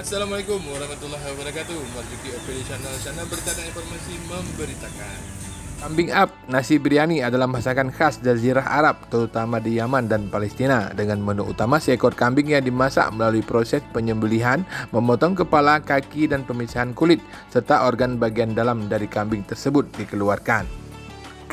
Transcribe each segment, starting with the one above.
Assalamualaikum warahmatullahi wabarakatuh. Marzuki Opedi Channel berita dan informasi memberitakan. Kambing up, nasi biryani adalah masakan khas Jazirah Arab, terutama di Yaman dan Palestina. Dengan menu utama seekor kambing yang dimasak melalui proses penyembelihan, memotong kepala, kaki, dan pemisahan kulit, serta organ bagian dalam dari kambing tersebut dikeluarkan.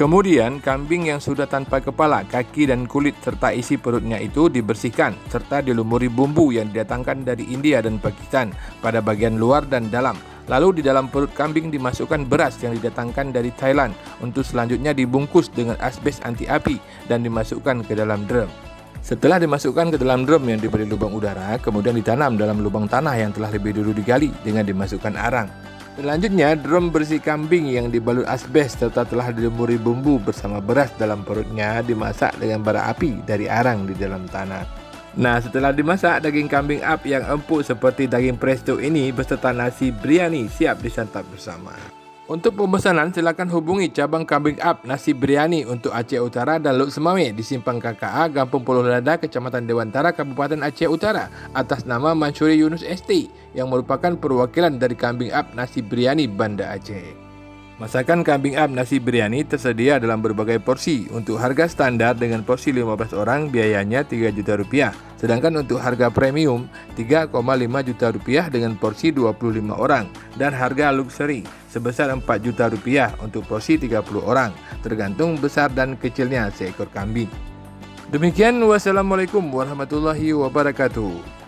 Kemudian, kambing yang sudah tanpa kepala, kaki, dan kulit serta isi perutnya itu dibersihkan serta dilumuri bumbu yang didatangkan dari India dan Pakistan pada bagian luar dan dalam. Lalu di dalam perut kambing dimasukkan beras yang didatangkan dari Thailand untuk selanjutnya dibungkus dengan asbes anti api dan dimasukkan ke dalam drum. Setelah dimasukkan ke dalam drum yang diberi lubang udara, kemudian ditanam dalam lubang tanah yang telah lebih dulu digali dengan dimasukkan arang. Selanjutnya, drum berisi kambing yang dibalut asbes serta telah dilumuri bumbu bersama beras dalam perutnya dimasak dengan bara api dari arang di dalam tanah. Nah, setelah dimasak, daging kambing up yang empuk seperti daging presto ini beserta nasi biryani siap disantap bersama. Untuk pemesanan, silakan hubungi cabang kambing up nasi biryani untuk Aceh Utara dan Lok Semawe di Simpang KKA, Kampung Pulau Lada, Kecamatan Dewantara, Kabupaten Aceh Utara atas nama Mansuri Yunus ST yang merupakan perwakilan dari kambing up nasi biryani Banda Aceh. Masakan kambing up nasi biryani tersedia dalam berbagai porsi. Untuk harga standar dengan porsi 15 orang biayanya Rp3 juta. Sedangkan untuk harga premium Rp3,5 juta dengan porsi 25 orang. Dan harga luxury sebesar Rp4 juta untuk porsi 30 orang. Tergantung besar dan kecilnya seekor kambing. Demikian, wassalamualaikum warahmatullahi wabarakatuh.